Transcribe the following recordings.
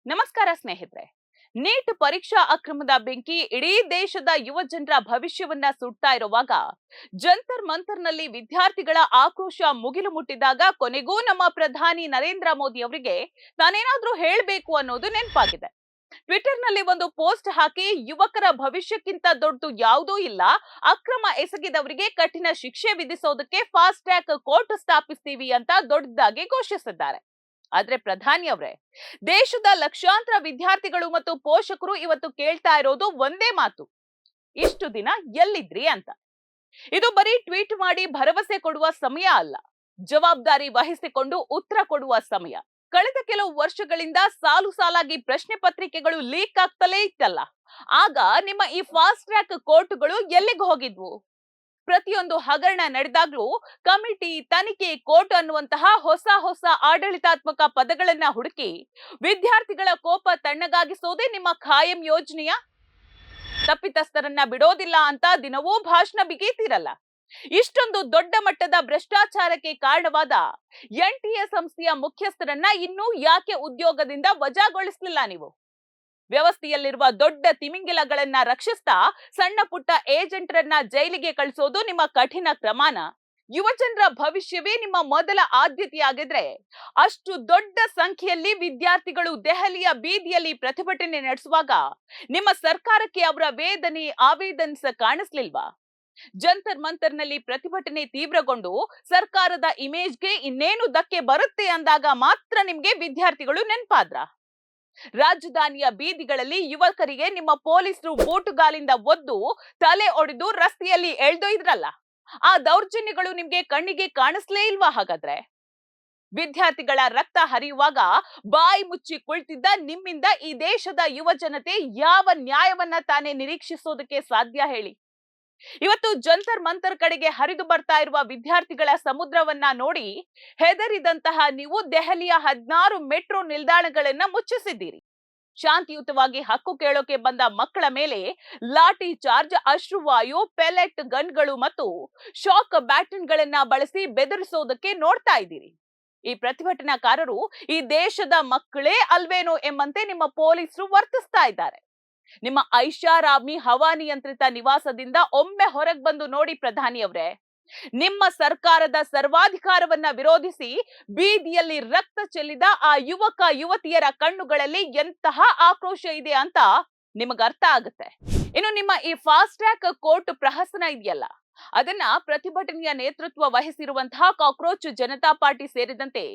ನಮಸ್ಕಾರ ಸ್ನೇಹಿತರೆ. ನೀಟ್ ಪರೀಕ್ಷಾ ಅಕ್ರಮದ ಬೆಂಕಿ ಇಡೀ ದೇಶದ ಯುವ ಜನರ ಭವಿಷ್ಯವನ್ನ ಸುಡ್ತಾ ಇರುವಾಗ ಜಂತರ್ ಮಂತರ್ನಲ್ಲಿ ವಿದ್ಯಾರ್ಥಿಗಳ ಆಕ್ರೋಶ ಮುಗಿಲು ಮುಟ್ಟಿದಾಗ ಕೊನೆಗೂ ನಮ್ಮ ಪ್ರಧಾನಿ ನರೇಂದ್ರ ಮೋದಿ ಅವರಿಗೆ ನಾನೇನಾದ್ರೂ ಹೇಳಬೇಕು ಅನ್ನೋದು ನೆನಪಾಗಿದೆ. ಟ್ವಿಟರ್ನಲ್ಲಿ ಒಂದು ಪೋಸ್ಟ್ ಹಾಕಿ ಯುವಕರ ಭವಿಷ್ಯಕ್ಕಿಂತ ದೊಡ್ಡದು ಯಾವುದೂ ಇಲ್ಲ, ಅಕ್ರಮ ಎಸಗಿದವರಿಗೆ ಕಠಿಣ ಶಿಕ್ಷೆ ವಿಧಿಸೋದಕ್ಕೆ ಫಾಸ್ಟ್ ಟ್ರ್ಯಾಕ್ ಕೋರ್ಟ್ ಸ್ಥಾಪಿಸ್ತೀವಿ ಅಂತ ದೊಡ್ಡದಾಗಿ ಘೋಷಿಸಿದ್ದಾರೆ. ಆದ್ರೆ ಪ್ರಧಾನಿ ಅವರೇ, ದೇಶದ ಲಕ್ಷಾಂತರ ವಿದ್ಯಾರ್ಥಿಗಳು ಮತ್ತು ಪೋಷಕರು ಇವತ್ತು ಕೇಳ್ತಾ ಇರೋದು ಒಂದೇ ಮಾತು: ಇಷ್ಟು ದಿನ ಎಲ್ಲಿದ್ರಿ ಅಂತ. ಇದು ಬರೀ ಟ್ವೀಟ್ ಮಾಡಿ ಭರವಸೆ ಕೊಡುವ ಸಮಯ ಅಲ್ಲ, ಜವಾಬ್ದಾರಿ ವಹಿಸಿಕೊಂಡು ಉತ್ತರ ಕೊಡುವ ಸಮಯ. ಕಳೆದ ಕೆಲವು ವರ್ಷಗಳಿಂದ ಸಾಲು ಸಾಲಾಗಿ ಪ್ರಶ್ನೆ ಪತ್ರಿಕೆಗಳು ಲೀಕ್ ಆಗ್ತಲೇ ಇತ್ತಲ್ಲ, ಆಗ ನಿಮ್ಮ ಈ ಫಾಸ್ಟ್ ಟ್ರ್ಯಾಕ್ ಕೋರ್ಟ್ಗಳು ಎಲ್ಲಿಗೆ ಹೋಗಿದ್ವು? ಪ್ರತಿಯೊಂದು ಹಗರಣ ನಡೆದಾಗ್ಲೂ ಕಮಿಟಿ, ತನಿಖೆ, ಕೋರ್ಟ್ ಅನ್ನುವಂತಹ ಹೊಸ ಹೊಸ ಆಡಳಿತಾತ್ಮಕ ಪದಗಳನ್ನ ಹುಡುಕಿ ವಿದ್ಯಾರ್ಥಿಗಳ ಕೋಪ ತಣ್ಣಗಾಗಿಸೋದೇ ನಿಮ್ಮ ಖಾಯಂ ಯೋಜನೆಯ? ತಪ್ಪಿತಸ್ಥರನ್ನ ಬಿಡೋದಿಲ್ಲ ಅಂತ ದಿನವೂ ಭಾಷಣ ಬಿಗೀತಿರಲ್ಲ. ಇಷ್ಟೊಂದು ದೊಡ್ಡ ಮಟ್ಟದ ಭ್ರಷ್ಟಾಚಾರಕ್ಕೆ ಕಾರಣವಾದ ಎನ್ಟಿಎ ಸಂಸ್ಥೆಯ ಮುಖ್ಯಸ್ಥರನ್ನ ಇನ್ನೂ ಯಾಕೆ ಉದ್ಯೋಗದಿಂದ ವಜಾಗೊಳಿಸಲಿಲ್ಲ ನೀವು? ವ್ಯವಸ್ಥೆಯಲ್ಲಿರುವ ದೊಡ್ಡ ತಿಮಿಂಗಿಲಗಳನ್ನ ರಕ್ಷಿಸ್ತಾ ಸಣ್ಣ ಪುಟ್ಟ ಏಜೆಂಟರನ್ನ ಜೈಲಿಗೆ ಕಳಿಸೋದು ನಿಮ್ಮ ಕಠಿಣ ಕ್ರಮಾನ? ಯುವಜನರ ಭವಿಷ್ಯವೇ ನಿಮ್ಮ ಮೊದಲ ಆದ್ಯತೆಯಾಗಿದ್ರೆ ಅಷ್ಟು ದೊಡ್ಡ ಸಂಖ್ಯೆಯಲ್ಲಿ ವಿದ್ಯಾರ್ಥಿಗಳು ದೆಹಲಿಯ ಬೀದಿಯಲ್ಲಿ ಪ್ರತಿಭಟನೆ ನಡೆಸುವಾಗ ನಿಮ್ಮ ಸರ್ಕಾರಕ್ಕೆ ಅವರ ವೇದನೆ ಆವೇದನಿಸ ಕಾಣಿಸ್ಲಿಲ್ವಾ? ಜಂತರ್ ಮಂತರ್ನಲ್ಲಿ ಪ್ರತಿಭಟನೆ ತೀವ್ರಗೊಂಡು ಸರ್ಕಾರದ ಇಮೇಜ್ಗೆ ಇನ್ನೇನು ಧಕ್ಕೆ ಬರುತ್ತೆ ಅಂದಾಗ ಮಾತ್ರ ನಿಮ್ಗೆ ವಿದ್ಯಾರ್ಥಿಗಳು ನೆನಪಾದ್ರ? ರಾಜಧಾನಿಯ ಬೀದಿಗಳಲ್ಲಿ ಯುವಕರಿಗೆ ನಿಮ್ಮ ಪೊಲೀಸರು ಬೂಟುಗಾಲಿಂದ ಒದ್ದು ತಲೆ ಒಡೆದು ರಸ್ತೆಯಲ್ಲಿ ಎಳ್ದೊಯ್ದ್ರಲ್ಲ, ಆ ದೌರ್ಜನ್ಯಗಳು ನಿಮ್ಗೆ ಕಣ್ಣಿಗೆ ಕಾಣಿಸ್ಲೇ ಇಲ್ವಾ ಹಾಗಾದ್ರೆ? ವಿದ್ಯಾರ್ಥಿಗಳ ರಕ್ತ ಹರಿಯುವಾಗ ಬಾಯಿ ಮುಚ್ಚಿ ಕುಳಿತಿದ್ದ ನಿಮ್ಮಿಂದ ಈ ದೇಶದ ಯುವ ಜನತೆ ಯಾವ ನ್ಯಾಯವನ್ನ ತಾನೇ ನಿರೀಕ್ಷಿಸೋದಕ್ಕೆ ಸಾಧ್ಯ ಹೇಳಿ? ಇವತ್ತು ಜಂತರ್ ಮಂತರ್ ಕಡೆಗೆ ಹರಿದು ಬರ್ತಾ ಇರುವ ವಿದ್ಯಾರ್ಥಿಗಳ ಸಮುದ್ರವನ್ನ ನೋಡಿ ಹೆದರಿದಂತಹ ನೀವು ದೆಹಲಿಯ 16 ಮೆಟ್ರೋ ನಿಲ್ದಾಣಗಳನ್ನ ಮುಚ್ಚಿಸಿದ್ದೀರಿ. ಶಾಂತಿಯುತವಾಗಿ ಹಕ್ಕು ಕೇಳೋಕೆ ಬಂದ ಮಕ್ಕಳ ಮೇಲೆ ಲಾಠಿ ಚಾರ್ಜ್, ಅಶ್ರುವಾಯು, ಪೆಲೆಟ್ ಗನ್ಗಳು ಮತ್ತು ಶಾಕ್ ಬ್ಯಾಟನ್ಗಳನ್ನ ಬಳಸಿ ಬೆದರಿಸೋದಕ್ಕೆ ನೋಡ್ತಾ ಇದ್ದೀರಿ. ಈ ಪ್ರತಿಭಟನಾಕಾರರು ಈ ದೇಶದ ಮಕ್ಕಳೇ ಅಲ್ವೇನೋ ಎಂಬಂತೆ ನಿಮ್ಮ ಪೊಲೀಸರು ವರ್ತಿಸ್ತಾ ಇದ್ದಾರೆ. ನಿಮ್ಮ ಐಷಾರಾಮಿ ಹವಾನಿಯಂತ್ರಿತ ನಿವಾಸದಿಂದ ಒಮ್ಮೆ ಹೊರಗೆ ಬಂದು ನೋಡಿ ಪ್ರಧಾನಿ ಅವರೇ. ನಿಮ್ಮ ಸರ್ಕಾರದ ಸರ್ವಾಧಿಕಾರವನ್ನ ವಿರೋಧಿಸಿ ಬೀದಿಯಲ್ಲಿ ರಕ್ತ ಚೆಲ್ಲಿದ ಆ ಯುವಕ ಯುವತಿಯರ ಕಣ್ಣುಗಳಲ್ಲಿ ಎಂತಹ ಆಕ್ರೋಶ ಇದೆ ಅಂತ ನಿಮಗ ಅರ್ಥ ಆಗುತ್ತೆ. ಇನ್ನು ನಿಮ್ಮ ಈ ಫಾಸ್ಟ್ ಟ್ರ್ಯಾಕ್ ಕೋರ್ಟ್ ಪ್ರಹಸನ ಇದೆಯಲ್ಲ, ಅದನ್ನ ಪ್ರತಿಭಟನೆಯ ನೇತೃತ್ವ ವಹಿಸಿರುವಂತಹ ಕಾಕ್ರೋಚ್ ಜನತಾ ಪಾರ್ಟಿ ಸೇರಿದಂತೆ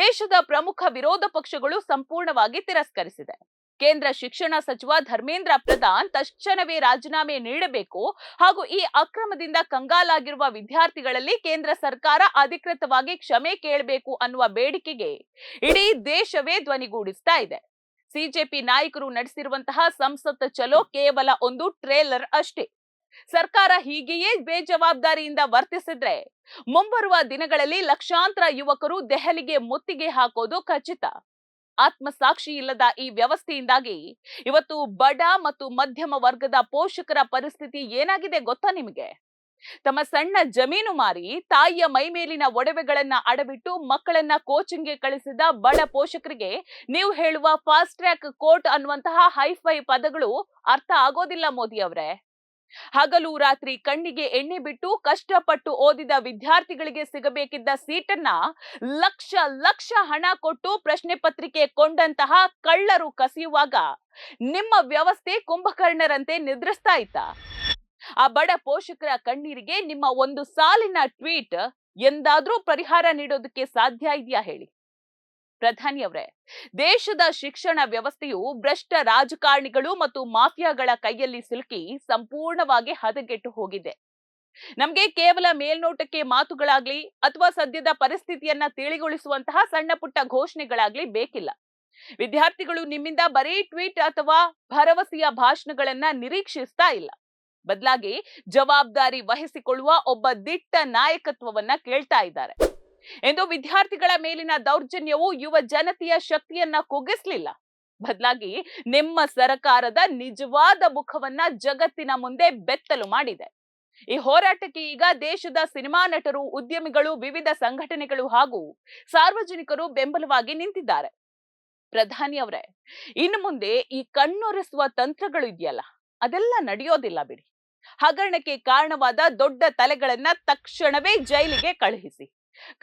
ದೇಶದ ಪ್ರಮುಖ ವಿರೋಧ ಪಕ್ಷಗಳು ಸಂಪೂರ್ಣವಾಗಿ ತಿರಸ್ಕರಿಸಿದೆ. ಕೇಂದ್ರ ಶಿಕ್ಷಣ ಸಚಿವ ಧರ್ಮೇಂದ್ರ ಪ್ರಧಾನ್ ತಕ್ಷಣವೇ ರಾಜೀನಾಮೆ ನೀಡಬೇಕು ಹಾಗೂ ಈ ಅಕ್ರಮದಿಂದ ಕಂಗಾಲಾಗಿರುವ ವಿದ್ಯಾರ್ಥಿಗಳಲ್ಲಿ ಕೇಂದ್ರ ಸರ್ಕಾರ ಅಧಿಕೃತವಾಗಿ ಕ್ಷಮೆ ಕೇಳಬೇಕು ಅನ್ನುವ ಬೇಡಿಕೆಗೆ ಇಡೀ ದೇಶವೇ ಧ್ವನಿಗೂಡಿಸ್ತಾ ಇದೆ. ಸಿಜೆಪಿ ನಾಯಕರು ನಡೆಸಿರುವಂತಹ ಸಂಸತ್ ಚಲೋ ಕೇವಲ ಒಂದು ಟ್ರೇಲರ್ ಅಷ್ಟೇ. ಸರ್ಕಾರ ಹೀಗೆಯೇ ಬೇಜವಾಬ್ದಾರಿಯಿಂದ ವರ್ತಿಸಿದ್ರೆ ಮುಂಬರುವ ದಿನಗಳಲ್ಲಿ ಲಕ್ಷಾಂತರ ಯುವಕರು ದೆಹಲಿಗೆ ಮುತ್ತಿಗೆ ಹಾಕೋದು ಖಚಿತ. ಆತ್ಮಸಾಕ್ಷಿ ಇಲ್ಲದ ಈ ವ್ಯವಸ್ಥೆಯಿಂದಾಗಿ ಇವತ್ತು ಬಡ ಮತ್ತು ಮಧ್ಯಮ ವರ್ಗದ ಪೋಷಕರ ಪರಿಸ್ಥಿತಿ ಏನಾಗಿದೆ ಗೊತ್ತಾ ನಿಮಗೆ? ತಮ್ಮ ಸಣ್ಣ ಜಮೀನು ಮಾರಿ ತಾಯಿಯ ಮೈ ಮೇಲಿನ ಒಡವೆಗಳನ್ನ ಅಡವಿಟ್ಟು ಮಕ್ಕಳನ್ನ ಕೋಚಿಂಗ್ಗೆ ಕಳಿಸಿದ ಬಡ ಪೋಷಕರಿಗೆ ನೀವು ಹೇಳುವ ಫಾಸ್ಟ್ ಟ್ರ್ಯಾಕ್ ಕೋರ್ಟ್ ಅನ್ನುವಂತಹ ಹೈಫೈ ಪದಗಳು ಅರ್ಥ ಆಗೋದಿಲ್ಲ ಮೋದಿ ಅವರೇ. ಹಗಲು ರಾತ್ರಿ ಕಣ್ಣಿಗೆ ಎಣ್ಣೆ ಬಿಟ್ಟು ಕಷ್ಟಪಟ್ಟು ಓದಿದ ವಿದ್ಯಾರ್ಥಿಗಳಿಗೆ ಸಿಗಬೇಕಿದ್ದ ಸೀಟನ್ನ ಲಕ್ಷ ಲಕ್ಷ ಹಣ ಕೊಟ್ಟು ಪ್ರಶ್ನೆ ಪತ್ರಿಕೆ ಕೊಂಡಂತಹ ಕಳ್ಳರು ಕಸಿಯುವಾಗ ನಿಮ್ಮ ವ್ಯವಸ್ಥೆ ಕುಂಭಕರ್ಣರಂತೆ ನಿದ್ರಿಸ್ತಾ ಇತ್ತ? ಆ ಬಡ ಪೋಷಕರ ಕಣ್ಣೀರಿಗೆ ನಿಮ್ಮ ಒಂದು ಸಾಲಿನ ಟ್ವೀಟ್ ಎಂದಾದ್ರೂ ಪರಿಹಾರ ನೀಡೋದಕ್ಕೆ ಸಾಧ್ಯ ಇದೆಯಾ ಹೇಳಿ? ಪ್ರಧಾನಿ ಅವರೇ, ದೇಶದ ಶಿಕ್ಷಣ ವ್ಯವಸ್ಥೆಯು ಭ್ರಷ್ಟ ರಾಜಕಾರಣಿಗಳು ಮತ್ತು ಮಾಫಿಯಾಗಳ ಕೈಯಲ್ಲಿ ಸಿಲುಕಿ ಸಂಪೂರ್ಣವಾಗಿ ಹದಗೆಟ್ಟು ಹೋಗಿದೆ. ನಮ್ಗೆ ಕೇವಲ ಮೇಲ್ನೋಟಕ್ಕೆ ಮಾತುಗಳಾಗ್ಲಿ ಅಥವಾ ಸದ್ಯದ ಪರಿಸ್ಥಿತಿಯನ್ನ ತಿಳಿಗೊಳಿಸುವಂತಹ ಸಣ್ಣ ಪುಟ್ಟ ಘೋಷಣೆಗಳಾಗ್ಲಿ ಬೇಕಿಲ್ಲ. ವಿದ್ಯಾರ್ಥಿಗಳು ನಿಮ್ಮಿಂದ ಬರೀ ಟ್ವೀಟ್ ಅಥವಾ ಭರವಸೆಯ ಭಾಷಣಗಳನ್ನ ನಿರೀಕ್ಷಿಸ್ತಾ ಇಲ್ಲ. ಬದಲಾಗಿ ಜವಾಬ್ದಾರಿ ವಹಿಸಿಕೊಳ್ಳುವ ಒಬ್ಬ ದಿಟ್ಟ ನಾಯಕತ್ವವನ್ನ ಕೇಳ್ತಾ ಇದ್ದಾರೆ. ಎಂದು ವಿದ್ಯಾರ್ಥಿಗಳ ಮೇಲಿನ ದೌರ್ಜನ್ಯವು ಯುವ ಜನತೆಯ ಶಕ್ತಿಯನ್ನ ಕುಗ್ಗಿಸಲಿಲ್ಲ, ಬದಲಾಗಿ ನಿಮ್ಮ ಸರ್ಕಾರದ ನಿಜವಾದ ಮುಖವನ್ನ ಜಗತ್ತಿನ ಮುಂದೆ ಬೆತ್ತಲು ಮಾಡಿದೆ. ಈ ಹೋರಾಟಕ್ಕೆ ಈಗ ದೇಶದ ಸಿನಿಮಾ ನಟರು, ಉದ್ಯಮಿಗಳು, ವಿವಿಧ ಸಂಘಟನೆಗಳು ಹಾಗೂ ಸಾರ್ವಜನಿಕರು ಬೆಂಬಲವಾಗಿ ನಿಂತಿದ್ದಾರೆ. ಪ್ರಧಾನಿ ಅವರೇ, ಇನ್ನು ಮುಂದೆ ಈ ಕಣ್ಣೊರೆಸುವ ತಂತ್ರಗಳು ಇದೆಯಲ್ಲ, ಅದೆಲ್ಲ ನಡೆಯೋದಿಲ್ಲ ಬಿಡಿ. ಹಗರಣಕ್ಕೆ ಕಾರಣವಾದ ದೊಡ್ಡ ತಲೆಗಳನ್ನ ತಕ್ಷಣವೇ ಜೈಲಿಗೆ ಕಳುಹಿಸಿ.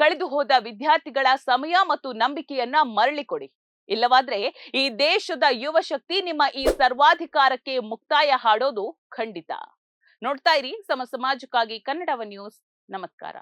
ಕಳೆದು ಹೋದ ವಿದ್ಯಾರ್ಥಿಗಳ ಸಮಯ ಮತ್ತು ನಂಬಿಕೆಯನ್ನ ಮರಳಿ ಕೊಡಿ. ಇಲ್ಲವಾದ್ರೆ ಈ ದೇಶದ ಯುವ ಶಕ್ತಿ ನಿಮ್ಮ ಈ ಸರ್ವಾಧಿಕಾರಕ್ಕೆ ಮುಕ್ತಾಯ ಹಾಡೋದು ಖಂಡಿತ. ನೋಡ್ತಾ ಇರಿ ಸಮ ಸಮಾಜಕ್ಕಾಗಿ ಕನ್ನಡವ ನ್ಯೂಸ್. ನಮಸ್ಕಾರ.